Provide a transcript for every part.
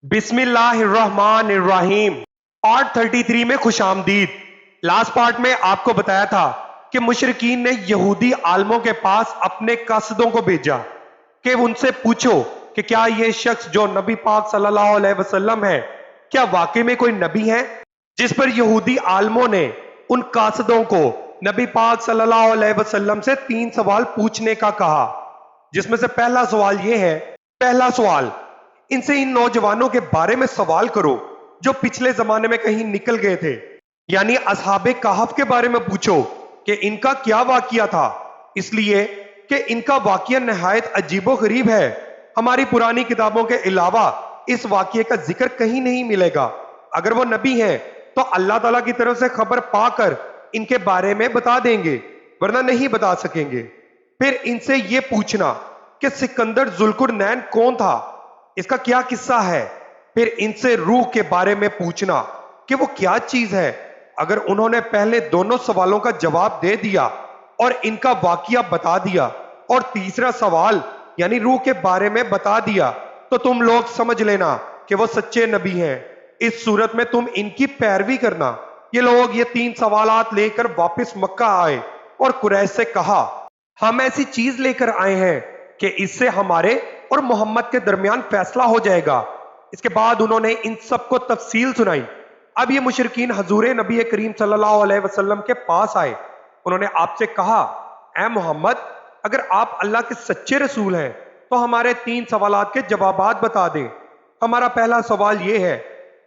बिस्मिल्लाहिर्रहमानिर्रहीम। पार्ट 33 में खुश आमदीद। लास्ट पार्ट में आपको बताया था कि मुशरिकीन ने यहूदी आलमों के पास अपने कासिदों को भेजा कि उनसे पूछो कि क्या ये शख्स जो नबी पाक सल्लल्लाहु अलैहि वसल्लम है, क्या वाकई में कोई नबी है। जिस पर यहूदी आलमों ने उन कासिदों को नबी पाक सल्लल्लाहु अलैहि वसल्लम से 3 सवाल पूछने का कहा, जिसमें से पहला सवाल ये है। पहला सवाल, इनसे इन नौजवानों के बारे में सवाल करो जो पिछले जमाने में कहीं निकल गए थे, यानी असहाबे कहफ के बारे में पूछो कि इनका क्या वाकिया था, इसलिए कि इनका वाकिया नहायत अजीबो गरीब है। हमारी पुरानी किताबों के अलावा इस वाकिये का जिक्र कहीं नहीं मिलेगा। अगर वो नबी हैं तो अल्लाह ताला की तरफ से खबर पाकर इनके बारे में बता देंगे, वरना नहीं बता सकेंगे। फिर इनसे ये पूछना कि सिकंदर जुल्कुरनैन कौन था, इसका क्या किस्सा है। फिर इनसे रूह के बारे में पूछना कि वो क्या चीज है। अगर उन्होंने पहले दोनों सवालों का जवाब दे दिया और इनका वाकिया बता दिया और तीसरा सवाल यानी रूह के बारे में बता दिया, तो तुम लोग समझ लेना कि वो सच्चे नबी हैं। इस सूरत में तुम इनकी पैरवी करना। ये लोग ये 3 सवालात लेकर वापस मक्का आए और कुरैश से कहा, हम ऐसी चीज लेकर आए हैं कि इससे हमारे और मोहम्मद के दरमियान फैसला हो जाएगा। इसके बाद उन्होंने इन सबको तफसील सुनाई। अब ये मुशरिकीन हजूर नबी करीम सल्लल्लाहु अलैहि वसल्लम के पास आए। उन्होंने आपसे कहा, ऐ मोहम्मद, अगर आप अल्लाह के सच्चे रसूल हैं तो हमारे 3 सवालात के जवाबात बता दें। हमारा पहला सवाल यह है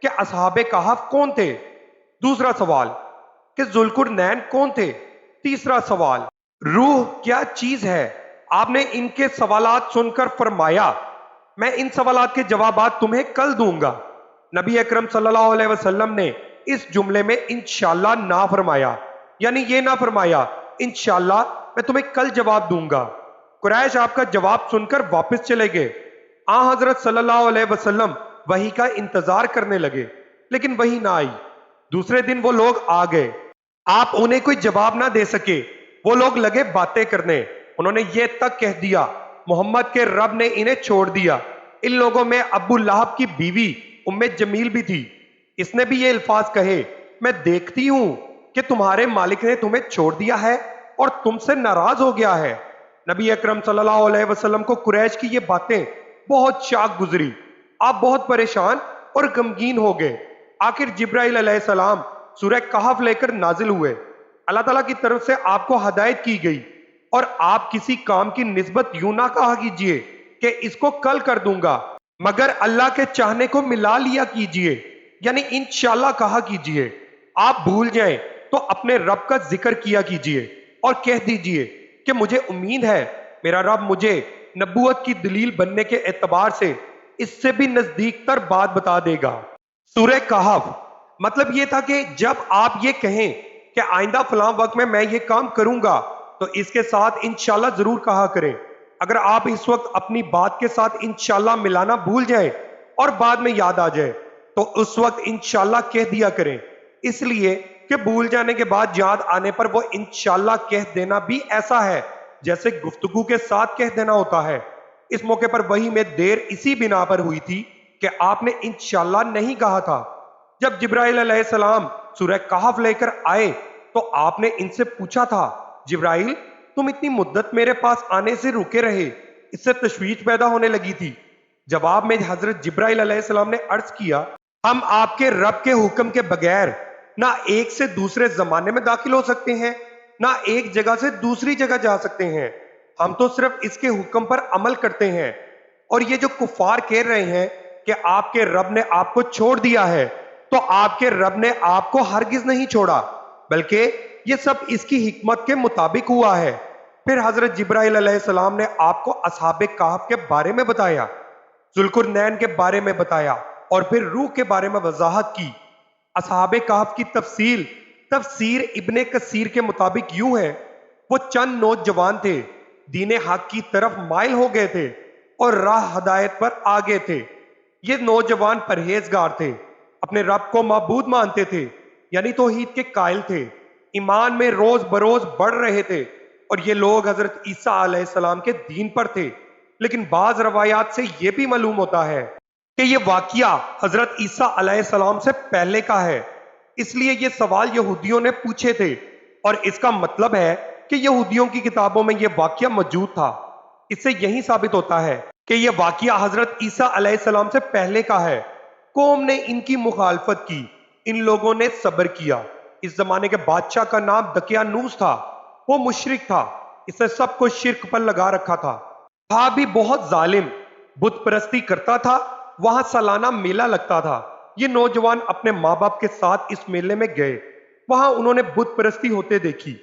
कि असहाबे कहफ कौन थे। दूसरा सवाल कि जुल्कुरनैन कौन थे। तीसरा सवाल, रूह क्या चीज है। आपने इनके सवालात सुनकर फरमाया, मैं इन सवालात के जवाबात तुम्हें कल दूंगा। नबी अकरम सल्लल्लाहु अलैहि वसल्लम ने इस जुमले में इंशाअल्लाह ना फरमाया, यानी ये ना फरमाया इंशाअल्लाह मैं तुम्हें कल जवाब दूंगा। कुरैश आपका जवाब सुनकर वापस चले गए। आ हजरत सल्लल्लाहु अलैहि वसल्लम वही का इंतजार करने लगे, लेकिन वही ना आई। दूसरे दिन वो लोग आ गए, आप उन्हें कोई जवाब ना दे सके। वो लोग लगे बातें करने। उन्होंने ये तक कह दिया, मोहम्मद के रब ने इन्हें छोड़ दिया। इन लोगों में अबू लहब की बीवी उम्मे जमील भी थी। इसने भी ये अल्फाज कहे, मैं देखती हूं कि तुम्हारे मालिक ने तुम्हें छोड़ दिया है और तुमसे नाराज हो गया है। नबी अकरम सल्लल्लाहु अलैहि वसल्लम को कुरैश की ये बातें बहुत शाक गुजरी। आप बहुत परेशान और गमगीन हो गए। आखिर जिब्राइल अलैहिस्सलाम सूरह कहफ लेकर नाजिल हुए। अल्लाह ताला की तरफ से आपको हदायत की गई और आप किसी काम की निस्बत यूं ना कहा कीजिए कि इसको कल कर दूंगा, मगर अल्लाह के चाहने को मिला लिया कीजिए, यानी इंशाअल्लाह कहा कीजिए। आप भूल जाएं तो अपने रब का जिक्र किया कीजिए और कह दीजिए कि मुझे उम्मीद है मेरा रब मुझे नबूवत की दलील बनने के एतबार से इससे भी नजदीक तर बात बता देगा। सूरह कहफ मतलब ये था कि जब आप ये कहें कि आइंदा फलां वक्त में मैं ये काम करूंगा, तो इसके साथ इंशाल्लाह जरूर कहा करें। अगर आप इस वक्त अपनी बात के साथ इंशाल्लाह मिलाना भूल जाएं और बाद में याद आ जाए, तो उस वक्त इंशाल्लाह कह दिया करें, इसलिए कि भूल जाने के बाद याद आने पर वो इंशाल्लाह कह देना भी ऐसा है जैसे गुफ्तगू के साथ कह देना होता है। इस मौके पर वही में देर इसी बिना पर हुई थी कि आपने इंशाल्लाह नहीं कहा था। जब जिब्राइल अलैहिस्सलाम सूरह कहफ लेकर आए तो आपने इनसे पूछा था, जिब्राइल तुम इतनी मुद्दत मेरे पास आने से रुके रहे, इससे तशवीश पैदा होने लगी थी। जवाब में हजरत जिब्राइल अलैहिस्सलाम ने अर्ज किया, हम आपके रब के हुक्म के बगैर ना एक से दूसरे जमाने में दाखिल हो सकते हैं, ना एक जगह से दूसरी जगह जा सकते हैं। हम तो सिर्फ इसके हुक्म पर अमल करते हैं। और ये जो कुफार कह रहे हैं कि आपके रब ने आपको छोड़ दिया है, तो आपके रब ने आपको हरगिज नहीं छोड़ा, बल्कि ये सब इसकी हिकमत के मुताबिक हुआ है। फिर हजरत जिब्राइल अलैहिस्सलाम ने आपको असहाबे कहफ के बारे में बताया, जुल्कुरनैन के बारे में बताया और फिर रूह के बारे में वजाहत की। असहाबे कहफ की तफसीर इब्ने कसीर के मुताबिक यूं है, वो चंद नौजवान थे, दीन हक की तरफ माइल हो गए थे और राह हदायत पर आ गए थे। ये नौजवान परहेजगार थे, अपने रब को माबूद मानते थे, यानी तौहीद के कायल थे, ईमान में रोज बरोज बढ़ रहे थे। और ये लोग हजरत ईसा अलैहिस्सलाम के दीन पर थे। लेकिन बाज रवायात से यह भी मालूम होता है کہ یہ واقعہ حضرت عیسیٰ علیہ السلام سے پہلے کا ہے، اس لیے یہ سوال یہودیوں نے پوچھے تھے، اور اس کا مطلب ہے کہ یہودیوں کی کتابوں میں یہ واقعہ موجود تھا۔ اس سے یہی ثابت ہوتا ہے کہ یہ واقعہ حضرت عیسیٰ علیہ السلام سے پہلے کا ہے۔ قوم نے ان کی مخالفت کی، ان لوگوں نے صبر کیا۔ اس زمانے کے بادشاہ کا نام دقیانوس تھا، وہ مشرک تھا، اس نے سب کو شرک پر لگا رکھا تھا بھی بہت ظالم، بت پرستی کرتا تھا۔ وہاں سالانہ میلہ لگتا تھا۔ یہ نوجوان اپنے ماں باپ کے ساتھ اس میلے میں گئے، وہاں انہوں نے بت پرستی ہوتے دیکھی۔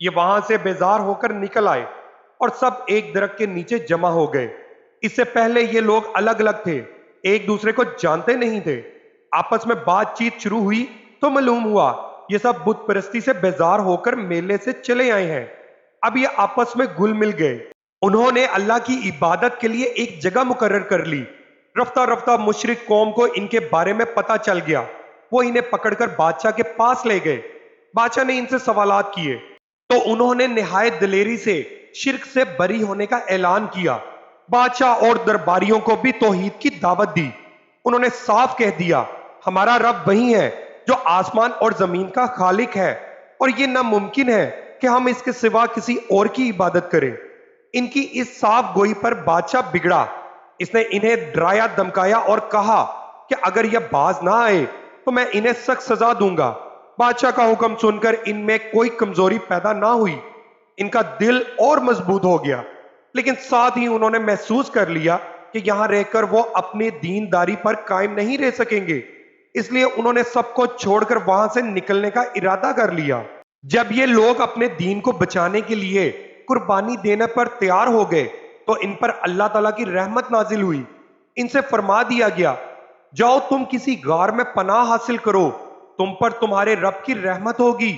یہ وہاں سے بیزار ہو کر نکل آئے اور سب ایک درخت کے نیچے جمع ہو گئے۔ اس سے پہلے یہ لوگ الگ الگ تھے، ایک دوسرے کو جانتے نہیں تھے۔ آپس میں بات چیت شروع ہوئی تو معلوم ہوا یہ سب بت پرستی سے بیزار ہو کر میلے سے چلے آئے ہیں۔ اب یہ آپس میں گل مل گئے، انہوں نے اللہ کی عبادت کے لیے ایک جگہ مقرر کر لی۔ رفتہ رفتہ مشرک قوم کو ان کے بارے میں پتہ چل گیا، وہ انہیں پکڑ کر بادشاہ کے پاس لے گئے۔ بادشاہ نے ان سے سوالات کیے تو انہوں نے نہایت دلیری سے شرک سے بری ہونے کا اعلان کیا۔ بادشاہ اور درباریوں کو بھی توحید کی دعوت دی۔ انہوں نے صاف کہہ دیا، ہمارا رب وہی ہے جو آسمان اور زمین کا خالق ہے، اور یہ ناممکن ہے کہ ہم اس کے سوا کسی اور کی عبادت کریں۔ ان کی اس صاف گوئی پر بادشاہ بگڑا۔ اس نے انہیں ڈرایا دھمکایا اور کہا کہ اگر یہ باز نہ آئے تو میں انہیں سخت سزا دوں گا۔ بادشاہ کا حکم سن کر ان میں کوئی کمزوری پیدا نہ ہوئی، ان کا دل اور مضبوط ہو گیا، لیکن ساتھ ہی انہوں نے محسوس کر لیا کہ یہاں رہ کر وہ اپنی دینداری پر قائم نہیں رہ سکیں گے، اس لیے انہوں نے سب کو چھوڑ کر وہاں سے نکلنے کا ارادہ کر لیا۔ جب یہ لوگ اپنے دین کو بچانے کے لیے قربانی دینے پر تیار ہو گئے تو ان پر اللہ تعالیٰ کی رحمت نازل ہوئی۔ ان سے فرما دیا گیا، جاؤ تم کسی غار میں پناہ حاصل کرو، تم پر تمہارے رب کی رحمت ہوگی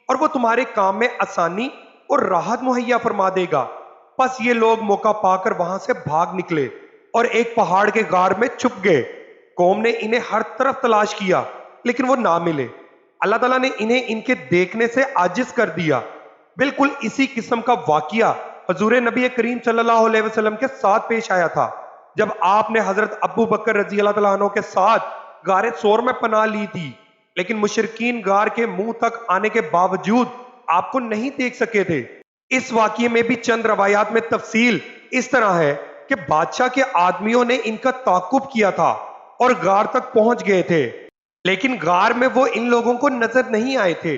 اور وہ تمہارے کام میں آسانی اور راحت مہیا فرما دے گا۔ پس یہ لوگ موقع پا کر وہاں سے بھاگ نکلے اور ایک پہاڑ کے غار میں چھپ گئے۔ قوم نے انہیں ہر طرف تلاش کیا لیکن وہ نہ ملے۔ اللہ تعالیٰ نے انہیں ان کے دیکھنے سے عاجز کر دیا۔ بالکل اسی قسم کا واقعہ حضور نبی کریم صلی اللہ علیہ وسلم کے ساتھ پیش آیا تھا، جب آپ نے حضرت ابو بکر رضی اللہ تعالیٰ عنہ کے ساتھ غار ثور میں پناہ لی تھی، لیکن مشرکین غار کے منہ تک آنے کے باوجود آپ کو نہیں دیکھ سکے تھے۔ اس واقعے میں بھی چند روایات میں تفصیل اس طرح ہے کہ بادشاہ کے آدمیوں نے ان کا تعاقب کیا تھا اور غار تک پہنچ گئے تھے، لیکن غار میں وہ ان لوگوں کو نظر نہیں آئے تھے۔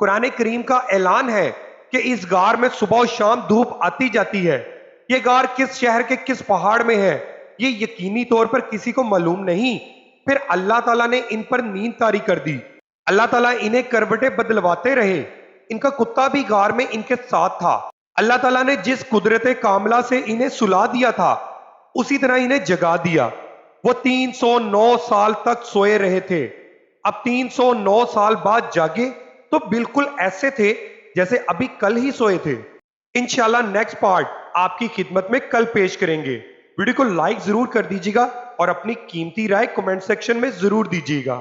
قرآن کریم کا اعلان ہے کہ اس غار میں صبح و شام دھوپ آتی جاتی ہے۔ یہ غار کس شہر کے کس پہاڑ میں ہے یہ یقینی طور پر کسی کو معلوم نہیں۔ پھر اللہ تعالیٰ نے ان پر نیند طاری کر دی۔ اللہ تعالیٰ انہیں کروٹیں بدلواتے رہے۔ ان کا کتا بھی غار میں ان کے ساتھ تھا۔ اللہ تعالیٰ نے جس قدرت کاملہ سے انہیں سلا دیا تھا اسی طرح انہیں جگا دیا۔ وہ 309 سال تک سوئے رہے تھے۔ اب 309 سال بعد جاگے تو بالکل ایسے تھے جیسے ابھی کل ہی سوئے تھے۔ انشاءاللہ نیکسٹ پارٹ آپ کی خدمت میں کل پیش کریں گے۔ ویڈیو کو لائک ضرور کر دیجیے گا اور اپنی قیمتی رائے کمنٹ سیکشن میں ضرور دیجیے گا۔